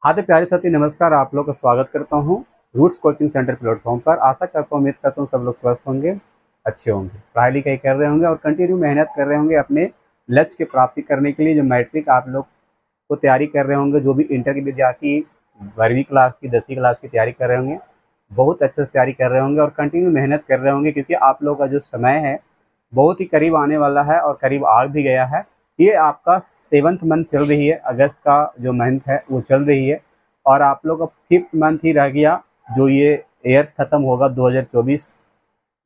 हाँ तो प्यारे साथी नमस्कार, आप लोग का स्वागत करता हूँ रूट्स कोचिंग सेंटर प्लेटफॉर्म पर। आशा करता हूँ, उम्मीद करता हूँ सब लोग स्वस्थ होंगे, अच्छे होंगे, पढ़ाई लिखाई कर रहे होंगे और कंटिन्यू मेहनत कर रहे होंगे अपने लक्ष्य की प्राप्ति करने के लिए। जो मैट्रिक आप लोग को तैयारी कर रहे होंगे, जो भी इंटर के विद्यार्थी 12वीं क्लास की 10वीं क्लास की तैयारी कर रहे होंगे, बहुत अच्छे से तैयारी कर रहे होंगे और कंटिन्यू मेहनत कर रहे होंगे, क्योंकि आप लोग का जो समय है बहुत ही करीब आने वाला है और करीब आ भी गया है। ये आपका 7th मंथ चल रही है, अगस्त का जो मंथ है वो चल रही है और आप लोग का 5th मंथ ही रह गया। जो ये ईयर्स खत्म होगा 2024,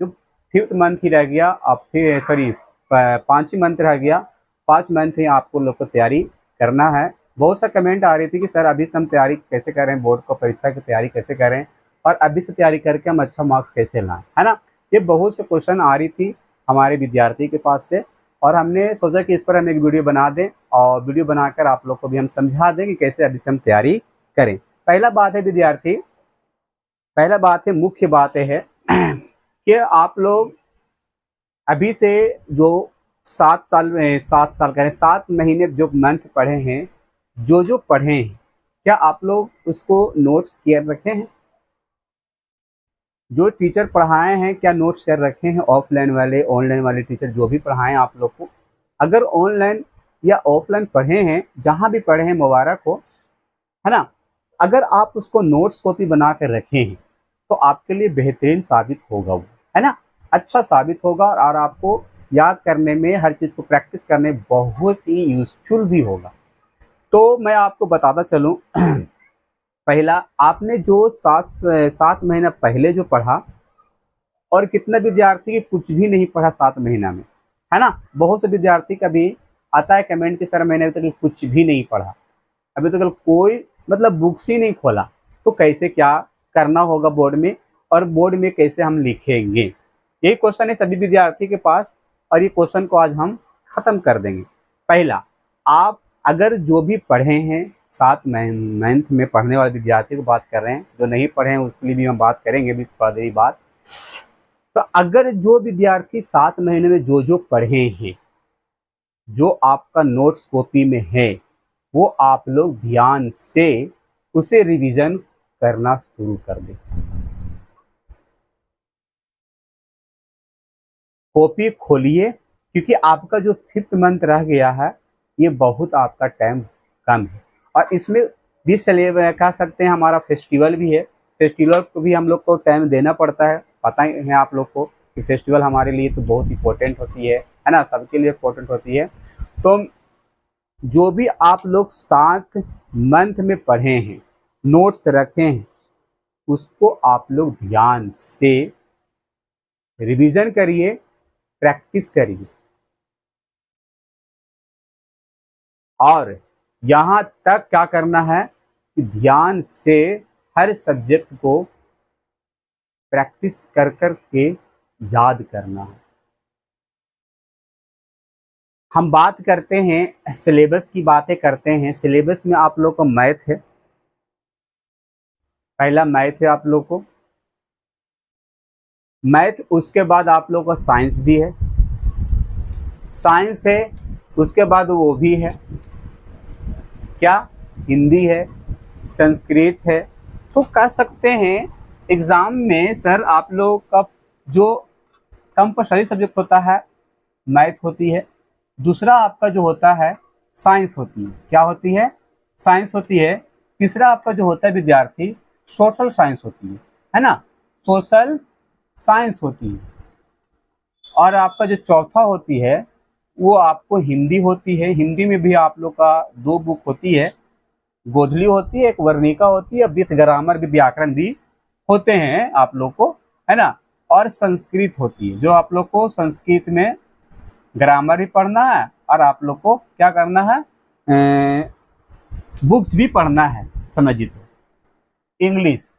जो 5th मंथ ही रह गया। अब फिर सॉरी 5 ही मंथ रह गया, 5 मंथ ही आपको लोग को तैयारी करना है। बहुत सा कमेंट आ रही थी कि सर अभी से हम तैयारी कैसे करें, बोर्ड को परीक्षा की तैयारी कैसे करें और अभी से तैयारी करके हम अच्छा मार्क्स कैसे लाएं, है ना। ये बहुत से क्वेश्चन आ रही थी हमारे विद्यार्थी के पास से और हमने सोचा कि इस पर हम एक वीडियो बना दें और वीडियो बनाकर आप लोग को भी हम समझा दें कि कैसे अभी से हम तैयारी करें। पहला बात है विद्यार्थी, पहला बात है, मुख्य बात है कि आप लोग अभी से जो 7 साल करें 7 महीने जो मंथ पढ़े हैं, जो पढ़े हैं, क्या आप लोग उसको नोट्स कर रखे हैं? जो टीचर पढ़ाए हैं क्या नोट्स कर रखे हैं? ऑफलाइन वाले ऑनलाइन वाले टीचर जो भी पढ़ाएं आप लोग को, अगर ऑनलाइन या ऑफलाइन पढ़े हैं, जहाँ भी पढ़े हैं मुबारक हो, है ना। अगर आप उसको नोट्स कॉपी बना कर रखे हैं तो आपके लिए बेहतरीन साबित होगा वो, है ना, अच्छा साबित होगा और आपको याद करने में, हर चीज़ को प्रैक्टिस करने बहुत ही यूजफुल भी होगा। तो मैं आपको बताता चलूँ पहला, आपने जो 7 महीना पहले जो पढ़ा और कितना विद्यार्थी कुछ भी नहीं पढ़ा 7 महीना में, है ना। बहुत से विद्यार्थी का भी आता है कमेंट कि सर मैंने अभी तक कुछ भी नहीं पढ़ा, अभी तक कोई मतलब बुक्स ही नहीं खोला, तो कैसे क्या करना होगा बोर्ड में और बोर्ड में कैसे हम लिखेंगे। यही क्वेश्चन है सभी विद्यार्थी के पास और ये क्वेश्चन को आज हम खत्म कर देंगे। पहला, आप अगर जो भी पढ़े हैं 7 मंथ में पढ़ने वाले विद्यार्थी को बात कर रहे हैं, जो नहीं पढ़े हैं उसके लिए भी हम बात करेंगे भी थोड़ा देरी बाद। तो अगर जो विद्यार्थी 7 महीने में जो पढ़े हैं, जो आपका नोट्स कॉपी में है, वो आप लोग ध्यान से उसे रिवीजन करना शुरू कर दें। कॉपी खोलिए, क्योंकि आपका जो 5th मंथ रह गया है ये बहुत आपका टाइम कम है और इसमें भी सिलेबस कह सकते हैं, हमारा फेस्टिवल भी है। फेस्टिवल को भी हम लोग को टाइम देना पड़ता है, पता ही है आप लोग को कि फेस्टिवल हमारे लिए तो बहुत इंपॉर्टेंट होती है ना, सबके लिए इंपॉर्टेंट होती है। तो जो भी आप लोग 7 मंथ में पढ़े हैं, नोट्स रखे हैं, उसको आप लोग ध्यान से रिवीजन करिए, प्रैक्टिस करिए और यहाँ तक क्या करना है कि ध्यान से हर सब्जेक्ट को प्रैक्टिस कर कर के याद करना है। हम बात करते हैं सिलेबस की, बातें करते हैं। सिलेबस में आप लोग को मैथ है, पहला मैथ है आप लोग को, मैथ, उसके बाद आप लोग का साइंस भी है, साइंस है, उसके बाद वो भी है क्या, हिंदी है, संस्कृत है। तो कह सकते हैं एग्ज़ाम में सर आप लोग का जो कंपल्सरी सब्जेक्ट होता है मैथ होती है, दूसरा आपका जो होता है साइंस होती है। क्या होती है? साइंस होती है। तीसरा आपका जो होता है विद्यार्थी सोशल साइंस होती है ना, सोशल साइंस होती है। और आपका जो चौथा होती है वो आपको हिंदी होती है। हिंदी में भी आप लोग का 2 बुक होती है, गोधली होती है, एक वर्णिका होती है, विथ ग्रामर भी, व्याकरण भी होते हैं आप लोग को, है ना। और संस्कृत होती है, जो आप लोग को संस्कृत में ग्रामर भी पढ़ना है और आप लोग को क्या करना है, बुक्स भी पढ़ना है, समझिए। तो इंग्लिश,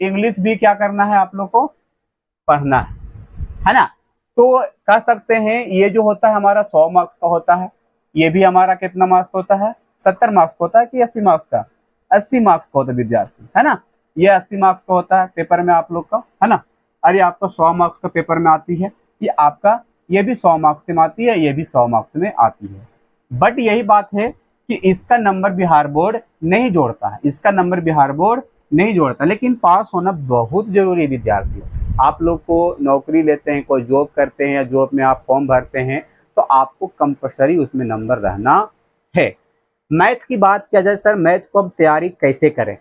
इंग्लिश भी क्या करना है आप लोग को, पढ़ना है ना। तो कह सकते हैं ये जो होता है हमारा 100 मार्क्स का होता है, ये भी हमारा कितना मार्क्स होता है, 70 मार्क्स का होता है कि 80 मार्क्स का, 80 मार्क्स का होता है विद्यार्थी, है ना। ये 80 मार्क्स का होता है पेपर में आप लोग का, है ना। और ये आपका 100 मार्क्स का पेपर में आती है, ये आपका, ये भी 100 मार्क्स में आती है, ये भी 100 मार्क्स में आती है। बट यही बात है कि इसका नंबर बिहार बोर्ड नहीं जोड़ता है, इसका नंबर बिहार बोर्ड नहीं जोड़ता, लेकिन पास होना बहुत जरूरी है विद्यार्थियों। आप लोग को नौकरी लेते हैं, कोई जॉब करते हैं या जॉब में आप फॉर्म भरते हैं, तो आपको कंपलसरी उसमें नंबर रहना है। मैथ की बात किया जाए, सर मैथ को हम तैयारी कैसे करें,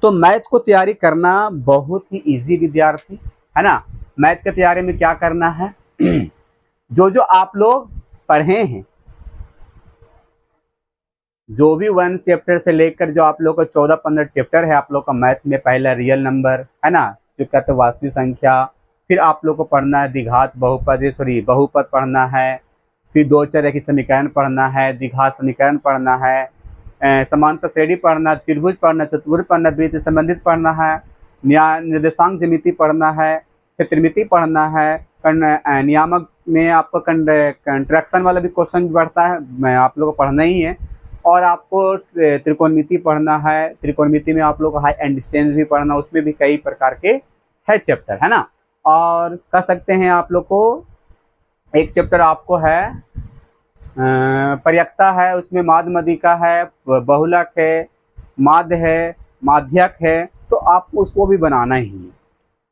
तो मैथ को तैयारी करना बहुत ही इजी विद्यार्थी, है ना। मैथ की तैयारी में क्या करना है, जो जो आप लोग पढ़े हैं, जो भी 1 चैप्टर से लेकर जो आप लोग का 14-15 चैप्टर है आप लोग का मैथ में, पहला रियल नंबर, है ना, जो कहते हैं वास्तविक संख्या, फिर आप लोग को पढ़ना है द्विघात बहुपद, सॉरी बहुपद पढ़ना है, फिर दो चर की समीकरण पढ़ना है, द्विघात समीकरण पढ़ना है, समांतर श्रेणी पढ़ना, त्रिभुज पढ़ना, चतुर्भुज पढ़ना, वृत्त संबंधित पढ़ना है, निर्देशांक ज्यामिति पढ़ना है, क्षेत्रमिति पढ़ना है, नियामक में आपको कंट्रैक्शन वाला भी क्वेश्चन बढ़ता है, मैं आप लोगों को पढ़ना ही है, और आपको त्रिकोणमिति पढ़ना है, त्रिकोणमिति में आप लोग को हाई एंड डिस्टेंस भी पढ़ना, उसमें भी कई प्रकार के है चैप्टर, है ना। और कह सकते हैं आप लोग को एक चैप्टर आपको है पर्यक्ता है, उसमें माध्य मदिका है, बहुलक है, माध्य है, माध्यक है, तो आपको उसको भी बनाना ही है।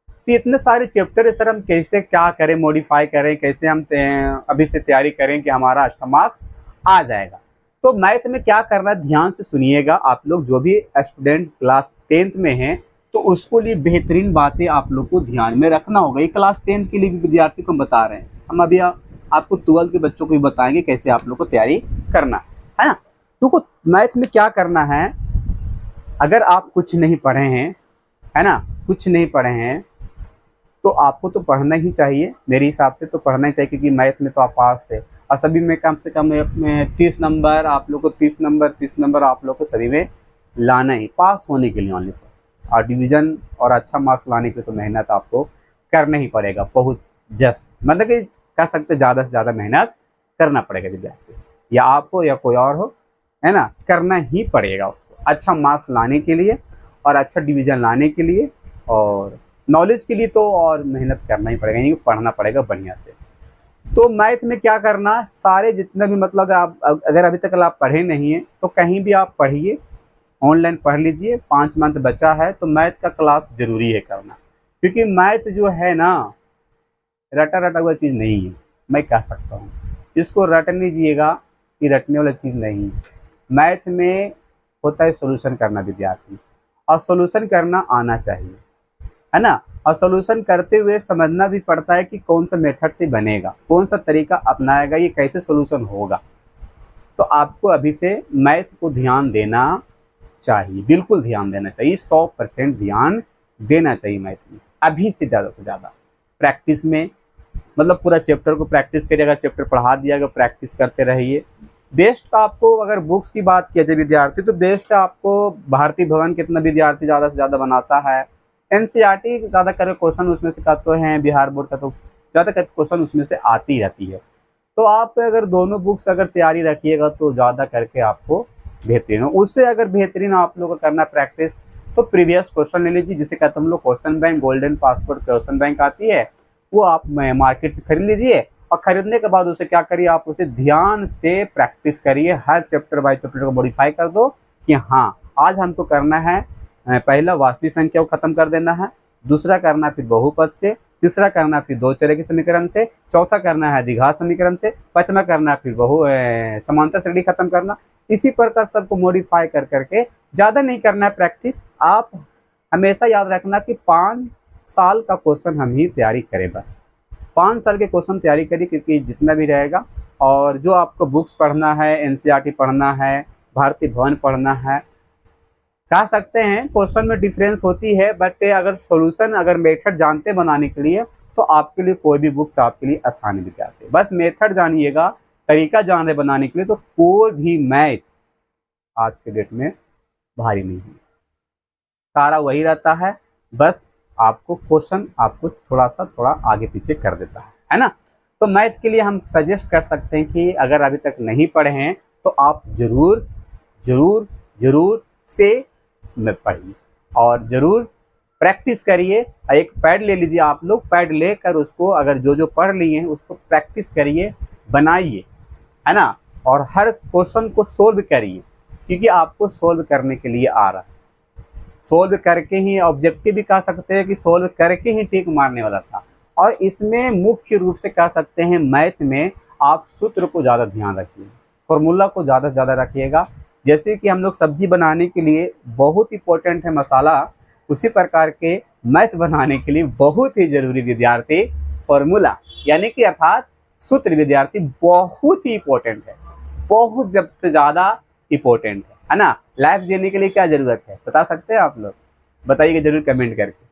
तो इतने सारे चैप्टर है सर, हम कैसे क्या करें, मॉडिफाई करें, कैसे हम अभी से तैयारी करें कि हमारा अच्छा मार्क्स आ जाएगा। तो मैथ में क्या करना, ध्यान से सुनिएगा आप लोग, जो भी स्टूडेंट क्लास 10th में हैं, तो उसको लिए बेहतरीन बातें आप लोग को ध्यान में रखना होगा। ये क्लास 10th के लिए भी विद्यार्थी को हम बता रहे हैं, हम अभी आपको 12th के बच्चों को भी बताएंगे कैसे आप लोग को तैयारी करना है ना। तो मैथ में क्या करना है, अगर आप कुछ नहीं पढ़े हैं, है ना, कुछ नहीं पढ़े हैं, तो आपको तो पढ़ना ही चाहिए, मेरे हिसाब से तो पढ़ना ही चाहिए, क्योंकि मैथ में तो आप पास है, और सभी में कम से कम 30 नंबर आप लोग को 30 नंबर आप लोग को सभी में लाना ही, पास होने के लिए ओनली, और डिवीज़न और अच्छा मार्क्स लाने के लिए तो मेहनत आपको करना ही पड़ेगा, बहुत जस्ट मतलब कि कह सकते ज़्यादा से ज़्यादा मेहनत करना पड़ेगा विद्यार्थी, या आप हो या कोई और हो, है ना, करना ही पड़ेगा उसको अच्छा मार्क्स लाने के लिए और अच्छा डिवीज़न लाने के लिए, और नॉलेज के लिए तो और मेहनत करना ही पड़ेगा, यानी पढ़ना पड़ेगा बढ़िया से। तो मैथ में क्या करना, सारे जितने भी मतलब आप अगर अभी तक आप पढ़े नहीं हैं तो कहीं भी आप पढ़िए, ऑनलाइन पढ़ लीजिए, 5 मंथ बचा है तो मैथ का क्लास ज़रूरी है करना, क्योंकि मैथ जो है ना रटा हुआ चीज़ नहीं है, मैं कह सकता हूँ, इसको रट लीजिएगा, ये रटने वाला चीज़ नहीं है। मैथ में होता है सोल्यूशन करना विद्यार्थी, और सोल्यूशन करना आना चाहिए, है ना, और सोल्यूशन करते हुए समझना भी पड़ता है कि कौन सा मेथड से बनेगा, कौन सा तरीका अपनाएगा, ये कैसे सोल्यूशन होगा। तो आपको अभी से मैथ को ध्यान देना चाहिए, बिल्कुल ध्यान देना चाहिए, 100% ध्यान देना चाहिए मैथ में, अभी से ज़्यादा प्रैक्टिस में, मतलब पूरा चैप्टर को प्रैक्टिस करिए, अगर चैप्टर पढ़ा दिया गया प्रैक्टिस करते रहिए। बेस्ट आपको अगर बुक्स की बात किया जाए विद्यार्थी, तो बेस्ट आपको भारती भवन कितना विद्यार्थी ज़्यादा से ज़्यादा बनाता है, एनसीईआरटी ज़्यादा करके क्वेश्चन उसमें से करते हैं, बिहार बोर्ड का तो ज़्यादा करके क्वेश्चन उसमें से आती रहती है। तो आप अगर दोनों बुक्स अगर तैयारी रखिएगा तो ज़्यादा करके आपको बेहतरीन हो। उससे अगर बेहतरीन आप लोगों को करना प्रैक्टिस, तो प्रीवियस क्वेश्चन ले लीजिए, जिसे कहते हम लोग question bank, golden passport question bank आती है, वो आप मार्केट से खरीद लीजिए, और खरीदने के बाद उसे क्या करिए, आप उसे ध्यान से प्रैक्टिस करिए, हर चैप्टर बाय चैप्टर को मॉडिफाई कर दो कि हाँ आज हमको करना है, पहला वास्तविक संख्या को खत्म कर देना है, दूसरा करना फिर बहुपद से, तीसरा करना फिर दो चर के समीकरण से, चौथा करना है द्विघात समीकरण से, पांचवा करना फिर समांतर श्रेणी खत्म करना। इसी प्रकार सबको मॉडिफाई कर करके, ज़्यादा नहीं करना है प्रैक्टिस। आप हमेशा याद रखना कि 5 साल का क्वेश्चन हम ही तैयारी करें, बस 5 साल के क्वेश्चन तैयारी करिए, क्योंकि जितना भी रहेगा, और जो आपको बुक्स पढ़ना है, एनसीईआरटी पढ़ना है, भारती भवन पढ़ना है, कह सकते हैं क्वेश्चन में डिफरेंस होती है, बट अगर सॉल्यूशन अगर मेथड जानते बनाने के लिए, तो आपके लिए कोई भी बुक्स आपके लिए आसानी भी आती है। बस मेथड जानिएगा, तरीका जान रहे बनाने के लिए, तो कोई भी मैथ आज के डेट में भारी नहीं है, सारा वही रहता है, बस आपको क्वेश्चन आपको थोड़ा आगे पीछे कर देता है ना। तो मैथ के लिए हम सजेस्ट कर सकते हैं कि अगर अभी तक नहीं पढ़े हैं तो आप जरूर से में पढ़िए, और ज़रूर प्रैक्टिस करिए। एक पैड ले लीजिए आप लोग, पैड लेकर उसको अगर जो पढ़ लिए हैं उसको प्रैक्टिस करिए, बनाइए, है ना। और हर क्वेश्चन को सोल्व करिए, क्योंकि आपको सोल्व करने के लिए आ रहा है। सोल्व करके ही ऑब्जेक्टिव भी कह सकते हैं कि सोल्व करके ही टिक मारने वाला था। और इसमें मुख्य रूप से कह सकते हैं मैथ में आप सूत्र को ज़्यादा ध्यान रखिए, फॉर्मूला को ज़्यादा से ज़्यादा रखिएगा। जैसे कि हम लोग सब्जी बनाने के लिए बहुत इंपॉर्टेंट है मसाला, उसी प्रकार के मैथ बनाने के लिए बहुत ही जरूरी विद्यार्थी फॉर्मूला यानी कि अर्थात सूत्र विद्यार्थी बहुत ही इंपॉर्टेंट है, बहुत सबसे ज़्यादा इंपॉर्टेंट है ना। लाइफ जीने के लिए क्या जरूरत है बता सकते हैं आप लोग? बताइएगा जरूर कमेंट करके।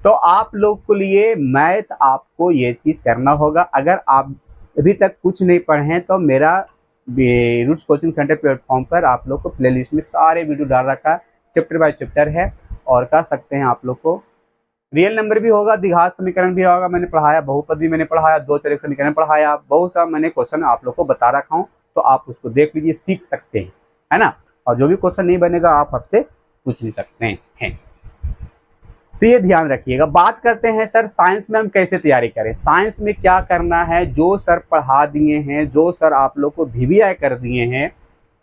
तो आप लोग के लिए मैथ आपको ये चीज़ करना होगा। अगर आप अभी तक कुछ नहीं पढ़े हैं तो मेरा रूट्स कोचिंग सेंटर प्लेटफॉर्म पर आप लोग को प्लेलिस्ट में सारे वीडियो डाल रखा है, चैप्टर बाय चैप्टर है। और कह सकते हैं आप लोग को रियल नंबर भी होगा, द्विघात समीकरण भी होगा, मैंने पढ़ाया, बहुपद भी मैंने पढ़ाया, दो चर एक समीकरण पढ़ाया, बहुत सा मैंने क्वेश्चन आप लोग को बता रखा हूँ। तो आप उसको देख लीजिए, सीख सकते हैं, है ना। और जो भी क्वेश्चन नहीं बनेगा आप आपसे पूछ भी सकते हैं। तो ये ध्यान रखिएगा। बात करते हैं सर साइंस में हम कैसे तैयारी करें, साइंस में क्या करना है। जो सर पढ़ा दिए हैं, जो सर आप लोग को VBI कर दिए हैं,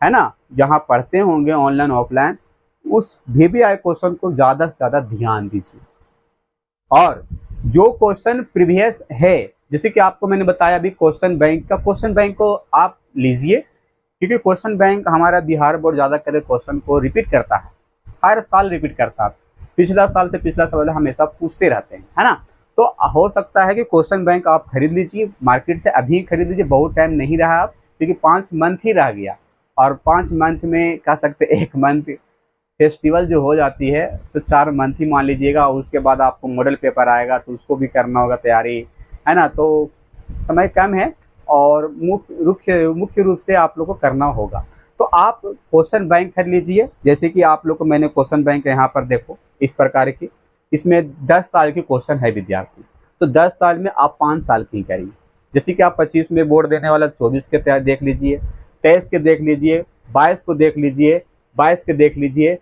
है ना, जहाँ पढ़ते होंगे ऑनलाइन ऑफलाइन, उस VBI क्वेश्चन को ज़्यादा से ज़्यादा ध्यान दीजिए। और जो क्वेश्चन प्रीवियस है, जैसे कि आपको मैंने बताया अभी क्वेश्चन बैंक का, क्वेश्चन बैंक को आप लीजिए, क्योंकि क्वेश्चन बैंक हमारा बिहार बोर्ड ज़्यादा करे क्वेश्चन को रिपीट करता है, हर साल रिपीट करता है, पिछला साल से पिछला साल हमेशा पूछते रहते हैं, है ना। तो हो सकता है कि क्वेश्चन बैंक आप खरीद लीजिए मार्केट से, अभी खरीद लीजिए, बहुत टाइम नहीं रहा आप, क्योंकि 5 मंथ ही रह गया। और 5 मंथ में कह सकते 1 मंथ फेस्टिवल जो हो जाती है, तो 4 मंथ ही मान लीजिएगा। उसके बाद आपको मॉडल पेपर आएगा तो उसको भी करना होगा तैयारी, है ना। तो समय कम है और मुख्य रूप से आप लोग को करना होगा। तो आप क्वेश्चन बैंक खरीद लीजिए। जैसे कि आप लोग को मैंने क्वेश्चन बैंक यहाँ पर देखो इस प्रकार की, इसमें 10 साल की क्वेश्चन है विद्यार्थी, तो 10 साल में आप 5 साल की करिए। जैसे कि आप 25 में बोर्ड देने वाला 24 के तैयार देख लीजिए, 23 के देख लीजिए, 22 को देख लीजिए, 22 के देख लीजिए,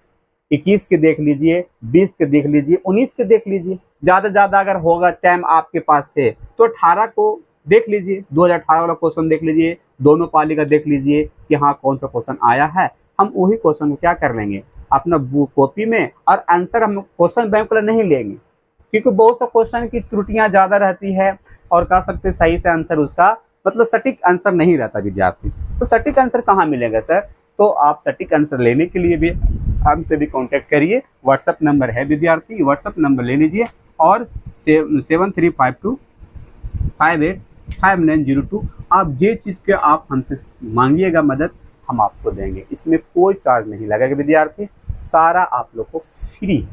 21 के देख लीजिए, 20 के देख लीजिए, 19 के देख लीजिए। ज़्यादा से ज़्यादा अगर होगा टाइम आपके पास है तो 18 को देख लीजिए, 2018 वाला क्वेश्चन देख लीजिए, दोनों पाली का देख लीजिए कि हाँ कौन सा क्वेश्चन आया है। हम वही क्वेश्चन को क्या कर लेंगे अपना बुक कॉपी में, और आंसर हम क्वेश्चन बैंक वाला नहीं लेंगे, क्योंकि बहुत सा क्वेश्चन की त्रुटियां ज़्यादा रहती है और कह सकते सही से आंसर उसका मतलब सटीक आंसर नहीं रहता विद्यार्थी। तो सटीक आंसर कहाँ मिलेगा सर? तो आप सटीक आंसर लेने के लिए भी हमसे भी कांटेक्ट करिए। व्हाट्सअप नंबर है विद्यार्थी, व्हाट्सअप नंबर ले लीजिए और 7352585902। आप जे चीज़ के आप हमसे मांगिएगा मदद, हम आपको देंगे। इसमें कोई चार्ज नहीं लगेगा विद्यार्थी, सारा आप लोग को फ्री है,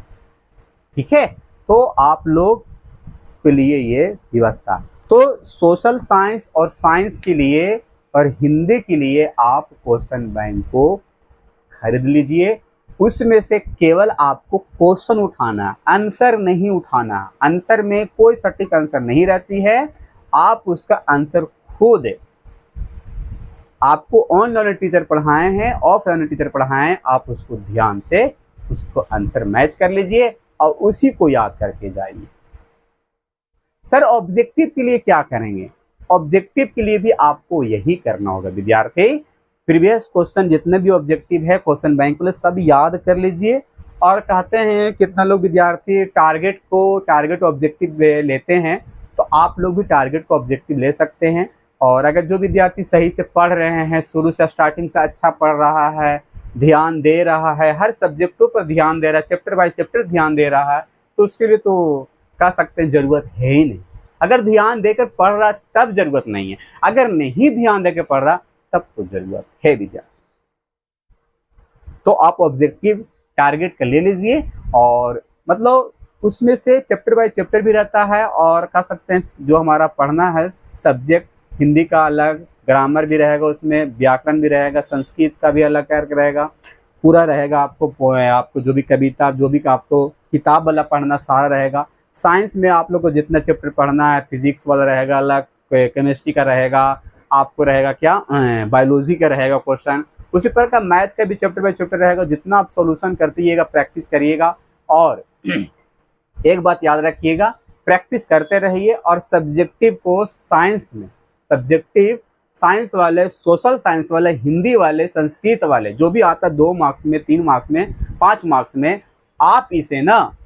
ठीक है। तो आप लोग के लिए ये व्यवस्था। तो सोशल साइंस और साइंस के लिए और हिंदी के लिए आप क्वेश्चन बैंक को खरीद लीजिए। उसमें से केवल आपको क्वेश्चन उठाना, आंसर नहीं उठाना। आंसर में कोई सटीक आंसर नहीं रहती है, आप उसका आंसर खुद, आपको ऑनलाइन टीचर पढ़ाए हैं, ऑफलाइन टीचर पढ़ाएं, आप उसको ध्यान से उसको आंसर मैच कर लीजिए और उसी को याद करके जाइए। सर ऑब्जेक्टिव के लिए क्या करेंगे? ऑब्जेक्टिव के लिए भी आपको यही करना होगा विद्यार्थी। प्रीवियस क्वेश्चन जितने भी ऑब्जेक्टिव है क्वेश्चन बैंक वाले सब याद कर लीजिए। और कहते हैं कितना लोग विद्यार्थी टारगेट ऑब्जेक्टिव लेते हैं, तो आप लोग भी टारगेट को ऑब्जेक्टिव ले सकते हैं। और अगर जो विद्यार्थी सही से पढ़ रहे हैं, शुरू से स्टार्टिंग से अच्छा पढ़ रहा है, ध्यान दे रहा है, हर सब्जेक्टों पर ध्यान दे रहा है, चैप्टर बाय चैप्टर ध्यान दे रहा है, तो उसके लिए तो कह सकते हैं जरूरत है ही नहीं। अगर ध्यान देकर पढ़ रहा तब जरूरत नहीं है, अगर नहीं ध्यान देकर पढ़ रहा तब तो जरूरत है विद्यार्थी। तो आप ऑब्जेक्टिव टारगेट कर ले लीजिए, और मतलब उसमें से चैप्टर बाय चैप्टर भी रहता है, और कह सकते हैं जो हमारा पढ़ना है सब्जेक्ट, हिंदी का अलग, ग्रामर भी रहेगा, उसमें व्याकरण भी रहेगा, संस्कृत का भी अलग करके रहेगा, पूरा रहेगा। आपको जो भी कविता, जो भी आपको किताब वाला पढ़ना सारा रहेगा। साइंस में आप लोग को जितना चैप्टर पढ़ना है, फिजिक्स वाला रहेगा अलग, केमिस्ट्री का रहेगा, आपको रहेगा क्या बायोलॉजी का रहेगा क्वेश्चन, उसी प्रकार का मैथ का भी चैप्टर बाय चैप्टर रहेगा। जितना आप सॉल्यूशन करतीएगा, प्रैक्टिस करिएगा। और एक बात याद रखिएगा, प्रैक्टिस करते रहिए। और सब्जेक्टिव को साइंस में, सब्जेक्टिव साइंस वाले, सोशल साइंस वाले, हिंदी वाले, संस्कृत वाले, जो भी आता 2 मार्क्स में, 3 मार्क्स में, 5 मार्क्स में, आप इसे ना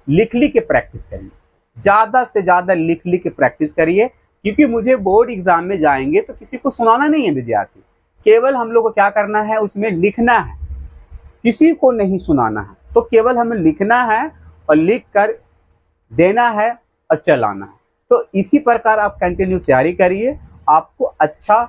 लिख लिख के प्रैक्टिस करिए, ज़्यादा से ज़्यादा लिख लिख के प्रैक्टिस करिए, क्योंकि मुझे बोर्ड एग्जाम में जाएंगे तो किसी को सुनाना नहीं है विद्यार्थी, केवल हम लोग को क्या करना है, उसमें लिखना है, किसी को नहीं सुनाना है। तो केवल हमें लिखना है और लिख कर देना है और चलाना है। तो इसी प्रकार आप कंटिन्यू तैयारी करिए, आपको अच्छा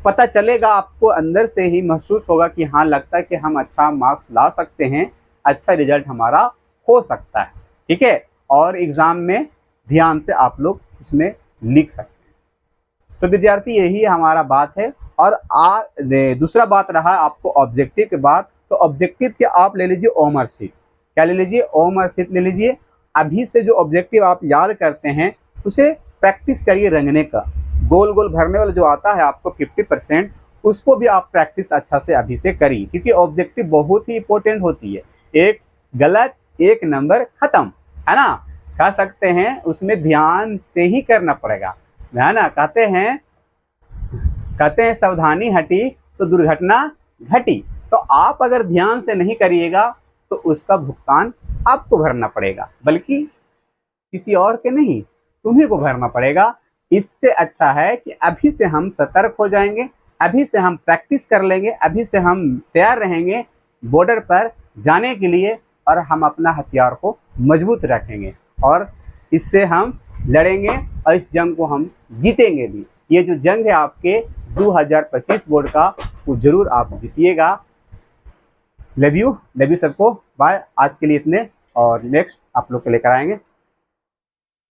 पता चलेगा, आपको अंदर से ही महसूस होगा कि हाँ, लगता है कि हम अच्छा मार्क्स ला सकते हैं, अच्छा रिजल्ट हमारा हो सकता है। ठीक है, और एग्ज़ाम में ध्यान से आप लोग उसमें लिख सकते हैं। तो विद्यार्थी यही हमारा बात है। और दूसरा बात रहा आपको ऑब्जेक्टिव के बाद, तो ऑब्जेक्टिव के आप ले लीजिए ओमर शीट। क्या ले लीजिए? ओमर शीट ले लीजिए। अभी से जो ऑब्जेक्टिव आप याद करते हैं उसे प्रैक्टिस करिए, रंगने का, गोल गोल भरने वाला जो आता है आपको 50%, उसको भी आप प्रैक्टिस अच्छा से अभी से करिए, क्योंकि ऑब्जेक्टिव बहुत ही इंपॉर्टेंट होती है। एक गलत 1 नंबर खत्म, है ना, कह सकते हैं, उसमें ध्यान से ही करना पड़ेगा, है ना। कहते हैं सावधानी हटी तो दुर्घटना घटी। तो आप अगर ध्यान से नहीं करिएगा तो उसका भुगतान आपको भरना पड़ेगा, बल्कि किसी और के नहीं, तुम्ही को भरना पड़ेगा। इससे अच्छा है कि अभी से हम सतर्क हो जाएंगे, अभी से हम प्रैक्टिस कर लेंगे, अभी से हम तैयार रहेंगे बॉर्डर पर जाने के लिए, और हम अपना हथियार को मजबूत रखेंगे और इससे हम लड़ेंगे और इस जंग को हम जीतेंगे भी। ये जो जंग है आपके 2025 बोर्ड का, वो जरूर आप जीतिएगा। लव यू सबको, बाय। आज के लिए इतने, और नेक्स्ट आप लोग को लेकर आएंगे।